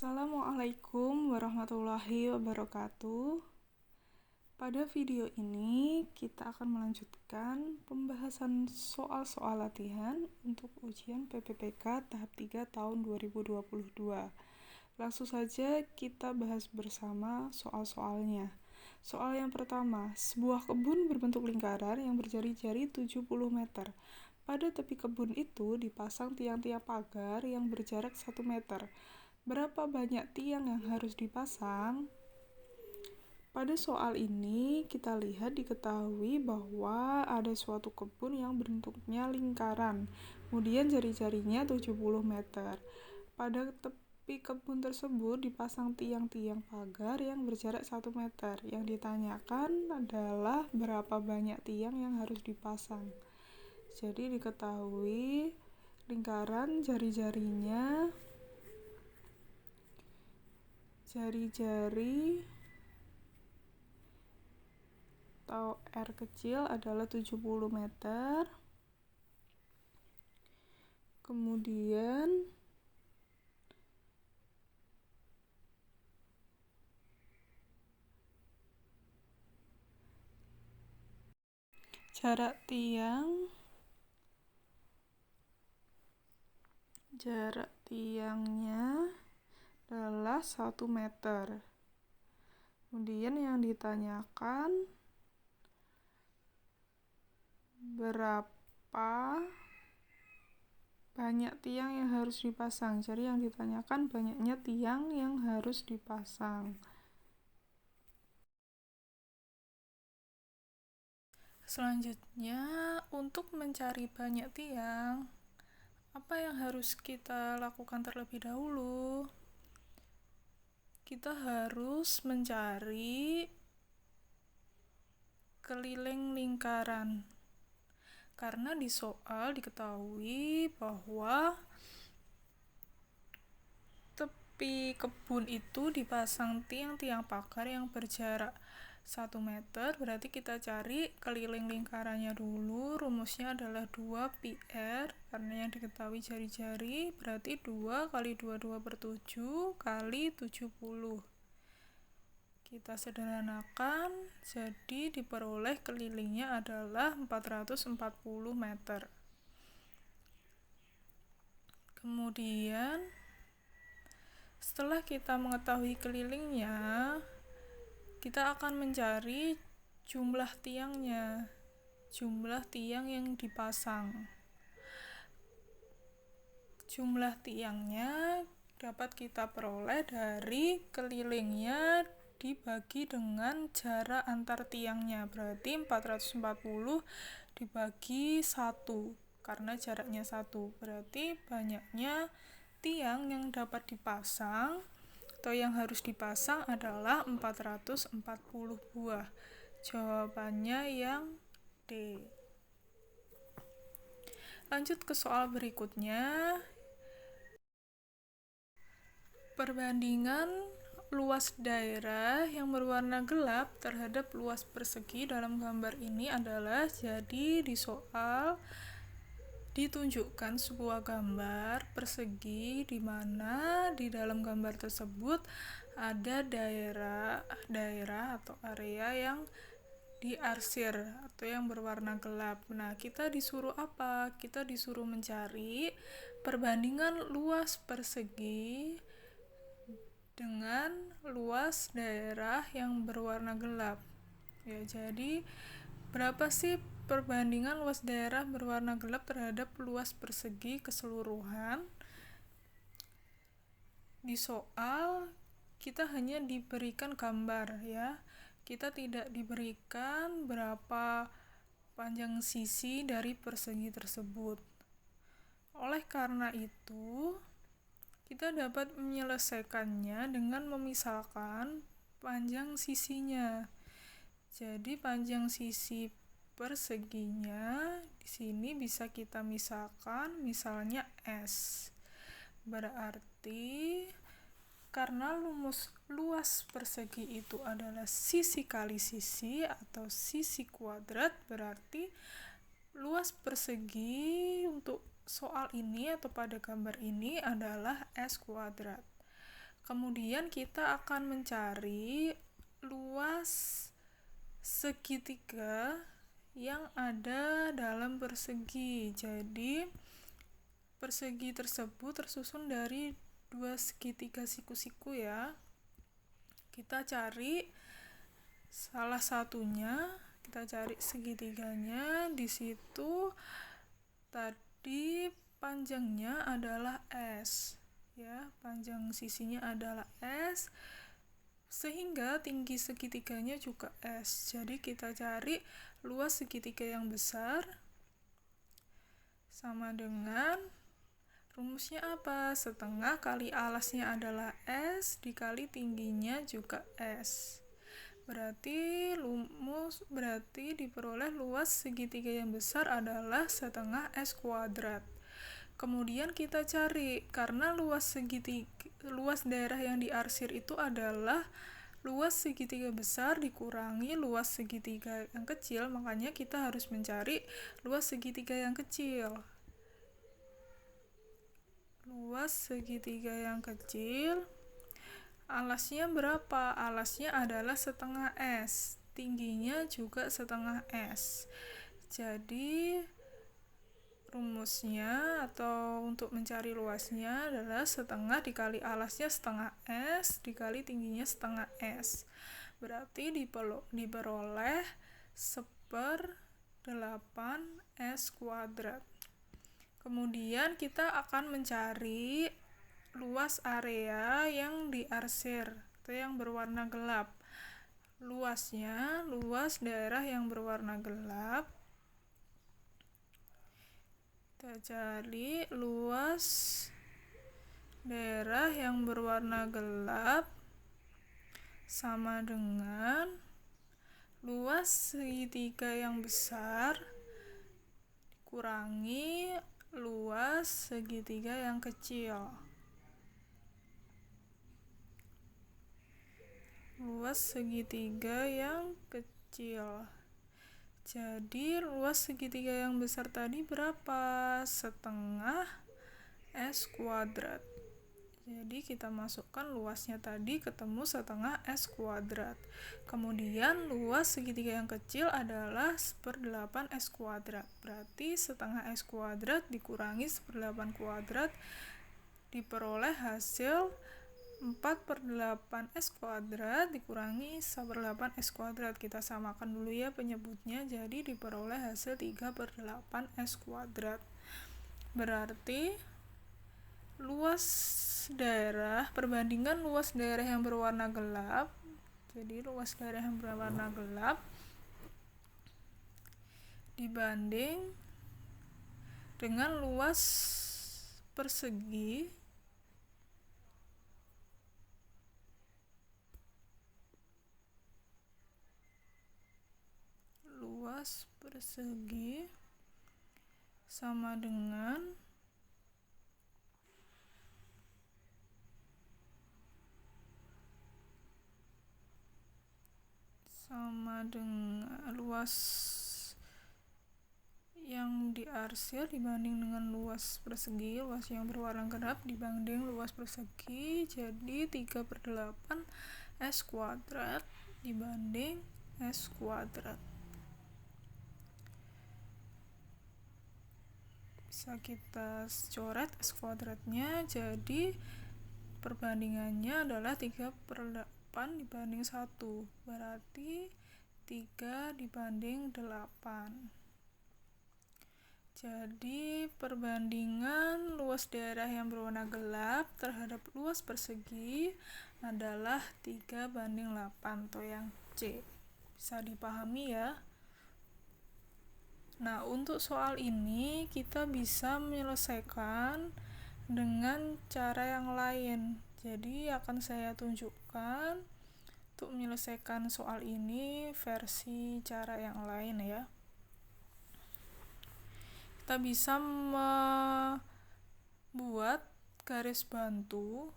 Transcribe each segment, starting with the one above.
Assalamualaikum warahmatullahi wabarakatuh. Pada video ini kita akan melanjutkan pembahasan soal-soal latihan untuk ujian PPPK tahap 3 tahun 2022. Langsung saja kita bahas bersama soal-soalnya. Soal yang pertama, sebuah kebun berbentuk lingkaran yang berjari-jari 70 meter. Pada tepi kebun itu dipasang tiang-tiang pagar yang berjarak 1 meter. Berapa banyak tiang yang harus dipasang? Pada soal ini kita lihat diketahui bahwa ada suatu kebun yang bentuknya lingkaran, kemudian jari-jarinya 70 meter. Pada tepi kebun tersebut dipasang tiang-tiang pagar yang berjarak 1 meter. Yang ditanyakan adalah berapa banyak tiang yang harus dipasang. Jadi diketahui lingkaran jari-jari atau R kecil adalah 70 meter. Kemudian jarak tiangnya adalah 1 meter. Kemudian yang ditanyakan berapa banyak tiang yang harus dipasang. Jadi yang ditanyakan banyaknya tiang yang harus dipasang. Selanjutnya, untuk mencari banyak tiang, apa yang harus kita lakukan terlebih dahulu? Kita harus mencari keliling lingkaran. Karena di soal diketahui bahwa tepi kebun itu dipasang tiang-tiang pagar yang berjarak 1 meter, berarti kita cari keliling lingkarannya dulu. Rumusnya adalah 2πr, karena yang diketahui jari-jari, berarti 2 kali 22 per 7 kali 70. Kita sederhanakan, jadi diperoleh kelilingnya adalah 440 meter. Kemudian, setelah kita mengetahui kelilingnya, kita akan mencari jumlah tiangnya, jumlah tiang yang dipasang. Jumlah tiangnya dapat kita peroleh dari kelilingnya dibagi dengan jarak antar tiangnya. Berarti 440 dibagi 1, karena jaraknya 1. Berarti banyaknya tiang yang dapat dipasang atau yang harus dipasang adalah 440 buah. Jawabannya yang D. Lanjut ke soal berikutnya. Perbandingan luas daerah yang berwarna gelap terhadap luas persegi dalam gambar ini adalah, jadi di soal ditunjukkan sebuah gambar persegi di mana di dalam gambar tersebut ada daerah atau area yang diarsir atau yang berwarna gelap. Nah, kita disuruh apa? Kita disuruh mencari perbandingan luas persegi dengan luas daerah yang berwarna gelap. Ya, jadi berapa sih perbandingan luas daerah berwarna gelap terhadap luas persegi keseluruhan? Di soal kita hanya diberikan gambar, ya. Kita tidak diberikan berapa panjang sisi dari persegi tersebut. Oleh karena itu, kita dapat menyelesaikannya dengan memisahkan panjang sisinya. Jadi panjang sisi perseginya di sini bisa kita misalkan, misalnya S. Berarti karena luas persegi itu adalah sisi kali sisi atau sisi kuadrat, berarti luas persegi untuk soal ini atau pada gambar ini adalah S kuadrat. Kemudian kita akan mencari luas segitiga yang ada dalam persegi. Jadi persegi tersebut tersusun dari dua segitiga siku-siku ya. Kita cari salah satunya, kita cari segitiganya. Di situ tadi panjangnya adalah S ya, panjang sisinya adalah S, sehingga tinggi segitiganya juga S. Jadi kita cari luas segitiga yang besar sama dengan rumusnya apa? Setengah kali alasnya adalah S dikali tingginya juga S. Berarti diperoleh luas segitiga yang besar adalah setengah S kuadrat. Kemudian kita cari, karena luas daerah yang diarsir itu adalah luas segitiga besar dikurangi luas segitiga yang kecil, makanya kita harus mencari luas segitiga yang kecil. Luas segitiga yang kecil, alasnya berapa? Alasnya adalah setengah S, tingginya juga setengah S. Jadi rumusnya atau untuk mencari luasnya adalah setengah dikali alasnya setengah S dikali tingginya setengah S. Berarti diperoleh 1/8 S kuadrat. Kemudian kita akan mencari luas area yang diarsir atau yang berwarna gelap. Luasnya, luas daerah yang berwarna gelap. Kita cari luas daerah yang berwarna gelap sama dengan luas segitiga yang besar dikurangi luas segitiga yang kecil. Luas segitiga yang kecil. Jadi luas segitiga yang besar tadi berapa? Setengah S kuadrat. Jadi kita masukkan luasnya tadi ketemu setengah S kuadrat. Kemudian luas segitiga yang kecil adalah 1/8 S kuadrat. Berarti setengah S kuadrat dikurangi 1/8 kuadrat diperoleh hasil 4/8 S kuadrat dikurangi 1/8 S kuadrat. Kita samakan dulu ya penyebutnya, jadi diperoleh hasil 3/8 S kuadrat. Berarti luas daerah, perbandingan luas daerah yang berwarna gelap, jadi luas daerah yang berwarna gelap dibanding dengan luas persegi sama dengan luas yang diarsir dibanding dengan luas persegi, luas yang berwarna gelap dibanding luas persegi, jadi 3/8 S kuadrat dibanding S kuadrat. Bisa kita coret S kuadratnya, jadi perbandingannya adalah 3/8 dibanding 1, berarti 3/8. Jadi perbandingan luas daerah yang berwarna gelap terhadap luas persegi adalah 3/8 atau yang C. Bisa dipahami ya? Nah, untuk soal ini kita bisa menyelesaikan dengan cara yang lain. Jadi akan saya tunjukkan untuk menyelesaikan soal ini versi cara yang lain ya. Kita bisa membuat garis bantu.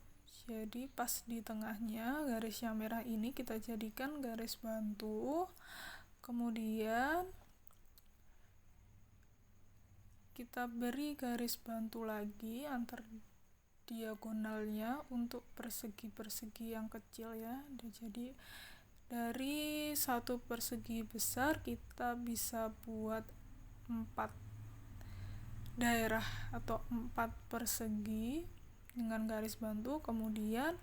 Jadi pas di tengahnya garis yang merah ini kita jadikan garis bantu. Kemudian kita beri garis bantu lagi diagonalnya untuk persegi-persegi yang kecil ya. Jadi dari satu persegi besar kita bisa buat 4 daerah atau 4 persegi dengan garis bantu, kemudian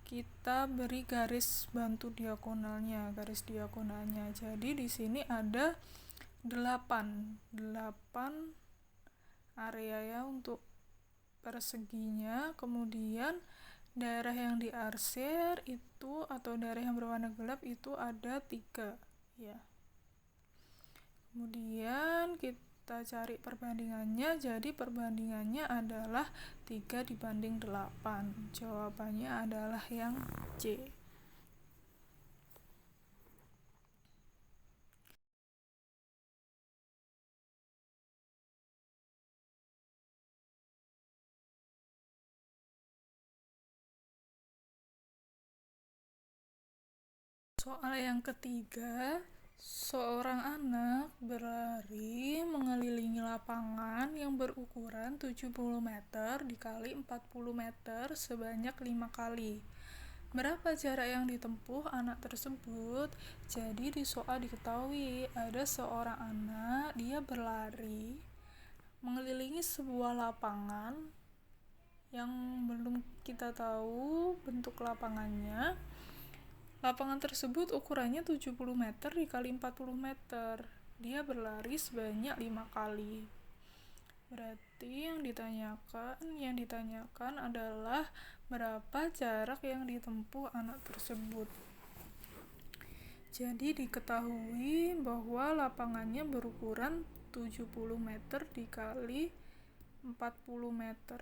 kita beri garis bantu diagonalnya, Jadi di sini ada 8 area ya untuk perseginya. Kemudian daerah yang diarsir itu atau daerah yang berwarna gelap itu ada 3 ya. Kemudian kita cari perbandingannya. Jadi perbandingannya adalah 3:8. Jawabannya adalah yang C. Soal yang ketiga, seorang anak berlari mengelilingi lapangan yang berukuran 70 meter dikali 40 meter sebanyak 5 kali. Berapa jarak yang ditempuh anak tersebut? Jadi di soal diketahui ada seorang anak, dia berlari mengelilingi sebuah lapangan yang belum kita tahu bentuk lapangannya. Lapangan tersebut ukurannya 70 meter dikali 40 meter. Dia berlari sebanyak 5 kali. Berarti yang ditanyakan adalah berapa jarak yang ditempuh anak tersebut. Jadi diketahui bahwa lapangannya berukuran 70 meter dikali 40 meter.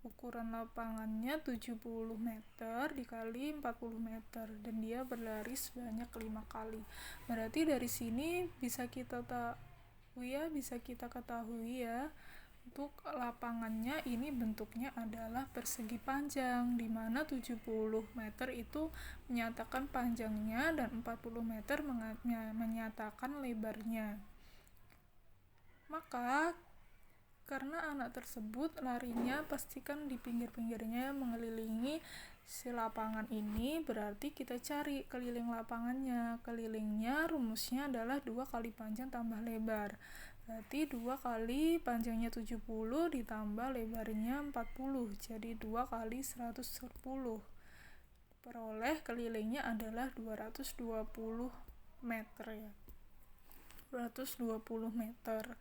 Ukuran lapangannya 70 meter dikali 40 meter dan dia berlari sebanyak 5 kali. Berarti dari sini bisa kita ketahui ya untuk lapangannya ini bentuknya adalah persegi panjang, di mana 70 meter itu menyatakan panjangnya dan 40 meter menyatakan lebarnya. Maka karena anak tersebut larinya pastikan di pinggir-pinggirnya mengelilingi si lapangan ini, berarti kita cari keliling lapangannya. Kelilingnya rumusnya adalah 2 kali panjang tambah lebar. Berarti 2 kali panjangnya 70 ditambah lebarnya 40, jadi 2 kali 110. Peroleh kelilingnya adalah 220 meter ya. 220 meter.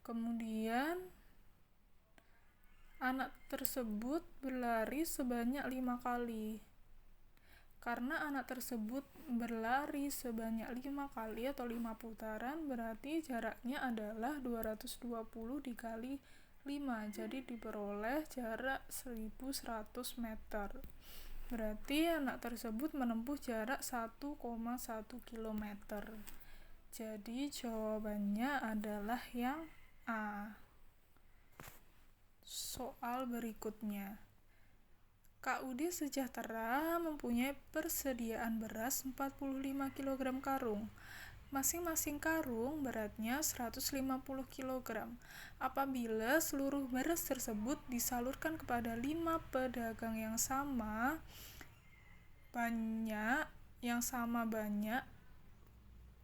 Kemudian anak tersebut berlari sebanyak 5 kali. Karena anak tersebut berlari sebanyak 5 kali atau 5 putaran, berarti jaraknya adalah 220 dikali 5. Jadi diperoleh jarak 1100 meter. Berarti anak tersebut menempuh jarak 1,1 km. Jadi jawabannya adalah yang A. Soal berikutnya. KUD Sejahtera mempunyai persediaan beras 45 kg karung. Masing-masing karung beratnya 150 kg. Apabila seluruh beras tersebut disalurkan kepada 5 pedagang yang sama banyak,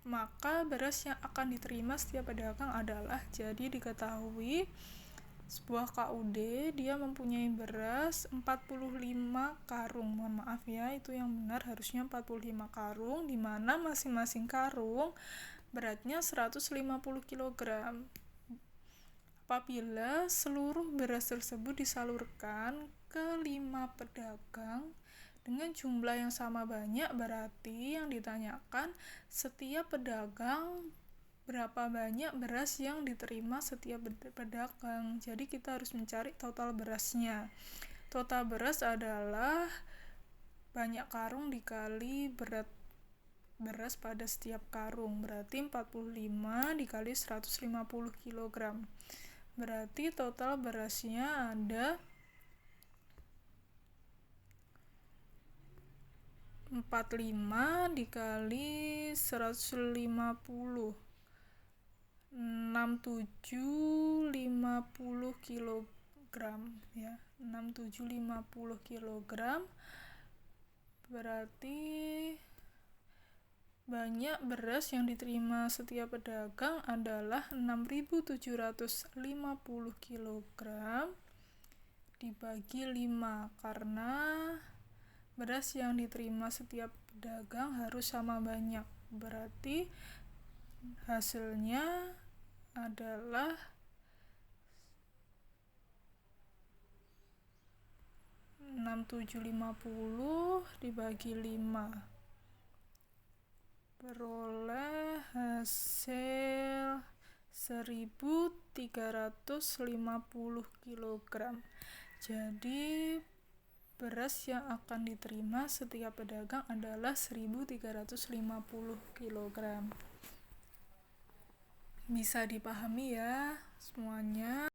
maka beras yang akan diterima setiap pedagang adalah, jadi diketahui sebuah KUD dia mempunyai beras 45 karung. Mohon maaf ya, itu yang benar harusnya 45 karung, di mana masing-masing karung beratnya 150 kg. Apabila seluruh beras tersebut disalurkan ke 5 pedagang dengan jumlah yang sama banyak, berarti yang ditanyakan setiap pedagang berapa banyak beras yang diterima setiap pedagang. Jadi kita harus mencari total berasnya. Total beras adalah banyak karung dikali berat beras pada setiap karung, berarti 45 dikali 150 kg. Berarti total berasnya ada 45 dikali 150 6750 kilogram ya. 6750 kilogram berarti banyak beras yang diterima setiap pedagang adalah 6.750 kilogram dibagi 5, karena beras yang diterima setiap pedagang harus sama banyak. Berarti hasilnya adalah 6.750 dibagi 5, peroleh hasil 1.350 kilogram. Jadi beras yang akan diterima setiap pedagang adalah 1.350 kilogram. Bisa dipahami ya semuanya.